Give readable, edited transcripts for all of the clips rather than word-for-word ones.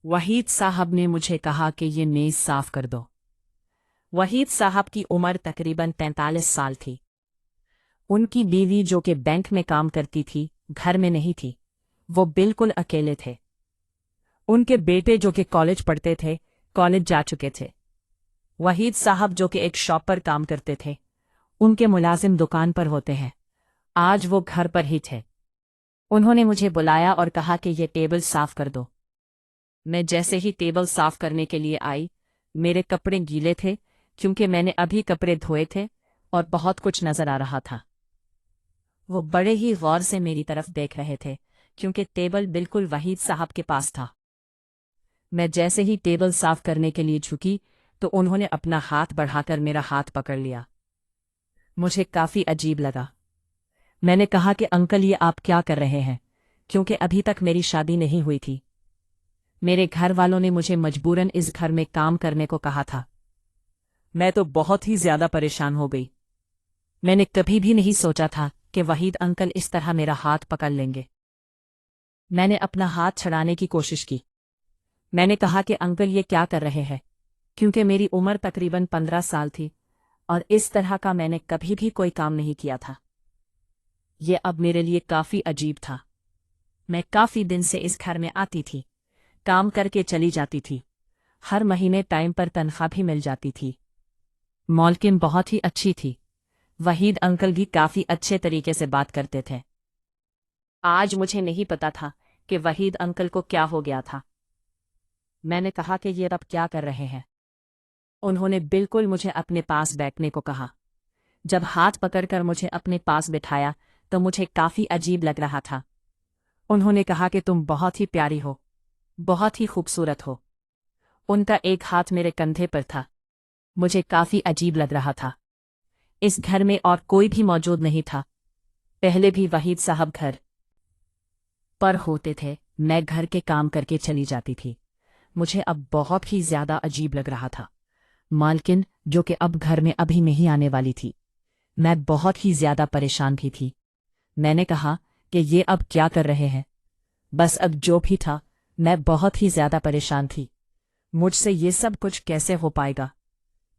वहीद साहब ने मुझे कहा कि ये मेज़ साफ कर दो। वहीद साहब की उम्र तकरीबन 43 साल थी। उनकी बीवी जो कि बैंक में काम करती थी घर में नहीं थी, वो बिल्कुल अकेले थे। उनके बेटे जो कि कॉलेज पढ़ते थे कॉलेज जा चुके थे। वहीद साहब जो कि एक शॉप पर काम करते थे, उनके मुलाजिम दुकान पर होते हैं, आज वो घर पर ही थे। उन्होंने मुझे बुलाया और कहा कि ये टेबल साफ कर दो। मैं जैसे ही टेबल साफ करने के लिए आई, मेरे कपड़े गीले थे क्योंकि मैंने अभी कपड़े धोए थे और बहुत कुछ नजर आ रहा था। वो बड़े ही गौर से मेरी तरफ देख रहे थे क्योंकि टेबल बिल्कुल वहीद साहब के पास था। मैं जैसे ही टेबल साफ करने के लिए झुकी तो उन्होंने अपना हाथ बढ़ाकर मेरा हाथ पकड़ लिया। मुझे काफी अजीब लगा। मैंने कहा कि अंकल ये आप क्या कर रहे हैं, क्योंकि अभी तक मेरी शादी नहीं हुई थी। मेरे घर वालों ने मुझे मजबूरन इस घर में काम करने को कहा था। मैं तो बहुत ही ज्यादा परेशान हो गई। मैंने कभी भी नहीं सोचा था कि वहीद अंकल इस तरह मेरा हाथ पकड़ लेंगे। मैंने अपना हाथ छड़ाने की कोशिश की। मैंने कहा कि अंकल ये क्या कर रहे हैं, क्योंकि मेरी उम्र तकरीबन 15 साल थी और इस तरह का मैंने कभी भी कोई काम नहीं किया था। ये अब मेरे लिए काफी अजीब था। मैं काफी दिन से इस घर में आती थी, काम करके चली जाती थी, हर महीने टाइम पर तनख्वाह भी मिल जाती थी। मालकिन बहुत ही अच्छी थी। वहीद अंकल भी काफी अच्छे तरीके से बात करते थे। आज मुझे नहीं पता था कि वहीद अंकल को क्या हो गया था। मैंने कहा कि ये अब क्या कर रहे हैं। उन्होंने बिल्कुल मुझे अपने पास बैठने को कहा। जब हाथ पकड़कर मुझे अपने पास बिठाया तो मुझे काफी अजीब लग रहा था। उन्होंने कहा कि तुम बहुत ही प्यारी हो, बहुत ही खूबसूरत हो। उनका एक हाथ मेरे कंधे पर था। मुझे काफी अजीब लग रहा था। इस घर में और कोई भी मौजूद नहीं था। पहले भी वहीद साहब घर पर होते थे, मैं घर के काम करके चली जाती थी। मुझे अब बहुत ही ज्यादा अजीब लग रहा था। मालकिन जो कि अब घर में अभी नहीं आने वाली थी, मैं बहुत ही ज्यादा परेशान भी थी। मैंने कहा कि ये अब क्या कर रहे हैं। बस अब जो भी था, मैं बहुत ही ज्यादा परेशान थी। मुझसे ये सब कुछ कैसे हो पाएगा,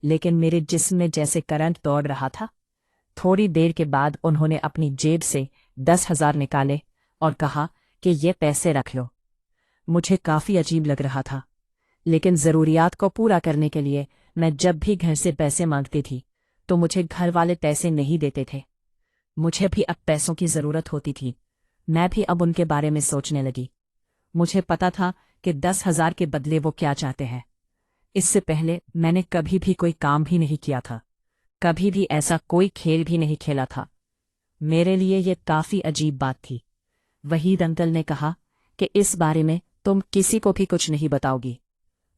लेकिन मेरे जिस्म में जैसे करंट दौड़ रहा था। थोड़ी देर के बाद उन्होंने अपनी जेब से 10,000 निकाले और कहा कि ये पैसे रख लो। मुझे काफी अजीब लग रहा था, लेकिन जरूरियात को पूरा करने के लिए मैं जब भी घर से पैसे मांगती थी तो मुझे घर वाले पैसे नहीं देते थे। मुझे भी अब पैसों की जरूरत होती थी। मैं भी अब उनके बारे में सोचने लगी। मुझे पता था कि 10,000 के बदले वो क्या चाहते हैं। इससे पहले मैंने कभी भी कोई काम भी नहीं किया था, कभी भी ऐसा कोई खेल भी नहीं खेला था। मेरे लिए ये काफी अजीब बात थी। वहीद अंकल ने कहा कि इस बारे में तुम किसी को भी कुछ नहीं बताओगी।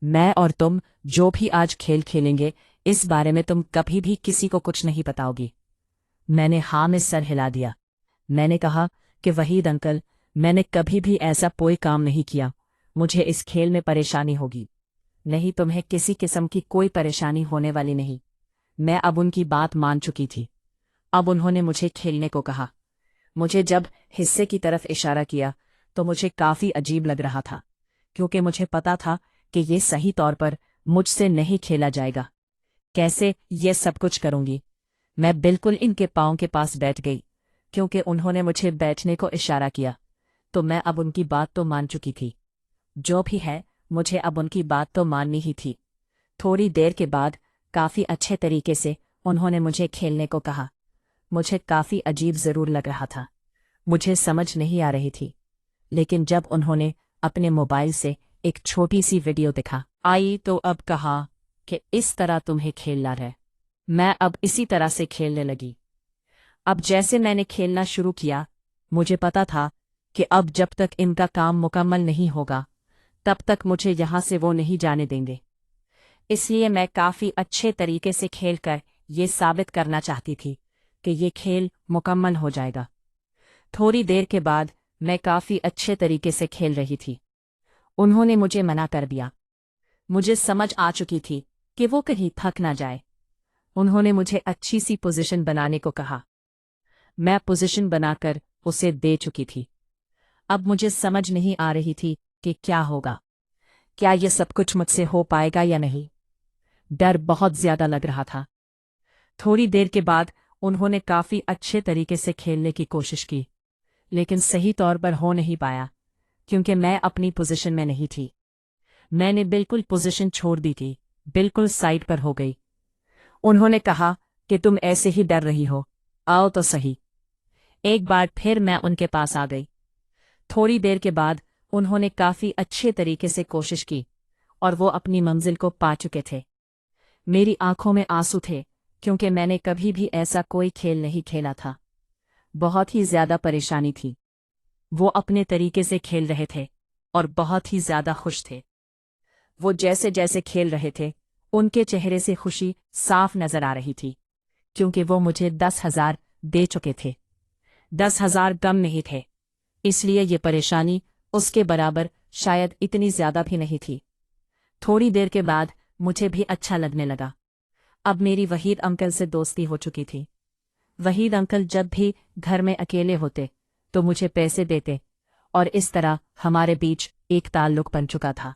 मैं और तुम जो भी आज खेल खेलेंगे, इस बारे में तुम कभी भी किसी को कुछ नहीं बताओगी। मैंने हाँ में सर हिला दिया। मैंने कहा कि वहीद अंकल, मैंने कभी भी ऐसा कोई काम नहीं किया। मुझे इस खेल में परेशानी होगी, नहीं तुम्हें किसी किस्म की कोई परेशानी होने वाली नहीं। मैं अब उनकी बात मान चुकी थी। अब उन्होंने मुझे खेलने को कहा। मुझे जब हिस्से की तरफ इशारा किया तो मुझे काफी अजीब लग रहा था, क्योंकि मुझे पता था कि ये सही तौर पर मुझसे नहीं खेला जाएगा। कैसे ये सब कुछ करूंगी। मैं बिल्कुल इनके पाँव के पास बैठ गई, क्योंकि उन्होंने मुझे बैठने को इशारा किया तो मैं अब उनकी बात तो मान चुकी थी। जो भी है, मुझे अब उनकी बात तो माननी ही थी। थोड़ी देर के बाद काफी अच्छे तरीके से उन्होंने मुझे खेलने को कहा। मुझे काफी अजीब जरूर लग रहा था, मुझे समझ नहीं आ रही थी। लेकिन जब उन्होंने अपने मोबाइल से एक छोटी सी वीडियो दिखा आई तो अब कहा कि इस तरह तुम्हें खेलना है। मैं अब इसी तरह से खेलने लगी। अब जैसे मैंने खेलना शुरू किया, मुझे पता था कि अब जब तक इनका काम मुकम्मल नहीं होगा तब तक मुझे यहाँ से वो नहीं जाने देंगे। इसलिए मैं काफी अच्छे तरीके से खेलकर ये साबित करना चाहती थी कि ये खेल मुकम्मल हो जाएगा। थोड़ी देर के बाद मैं काफी अच्छे तरीके से खेल रही थी। उन्होंने मुझे मना कर दिया। मुझे समझ आ चुकी थी कि वो कहीं थक ना जाए। उन्होंने मुझे अच्छी सी पोजीशन बनाने को कहा। मैं पोजीशन बनाकर उसे दे चुकी थी। अब मुझे समझ नहीं आ रही थी कि क्या होगा। क्या ये सब कुछ मुझसे हो पाएगा या नहीं। डर बहुत ज्यादा लग रहा था। थोड़ी देर के बाद उन्होंने काफी अच्छे तरीके से खेलने की कोशिश की, लेकिन सही तौर पर हो नहीं पाया क्योंकि मैं अपनी पोजीशन में नहीं थी। मैंने बिल्कुल पोजीशन छोड़ दी थी, बिल्कुल साइड पर हो गई। उन्होंने कहा कि तुम ऐसे ही डर रही हो, आओ तो सही। एक बार फिर मैं उनके पास आ गई। थोड़ी देर के बाद उन्होंने काफी अच्छे तरीके से कोशिश की और वो अपनी मंजिल को पा चुके थे। मेरी आंखों में आंसू थे क्योंकि मैंने कभी भी ऐसा कोई खेल नहीं खेला था। बहुत ही ज्यादा परेशानी थी। वो अपने तरीके से खेल रहे थे और बहुत ही ज्यादा खुश थे। वो जैसे जैसे खेल रहे थे उनके चेहरे से खुशी साफ नजर आ रही थी क्योंकि वो मुझे 10,000 दे चुके थे। 10,000 कम नहीं थे, इसलिए ये परेशानी उसके बराबर शायद इतनी ज्यादा भी नहीं थी। थोड़ी देर के बाद मुझे भी अच्छा लगने लगा। अब मेरी वहीद अंकल से दोस्ती हो चुकी थी। वहीद अंकल जब भी घर में अकेले होते तो मुझे पैसे देते और इस तरह हमारे बीच एक ताल्लुक बन चुका था।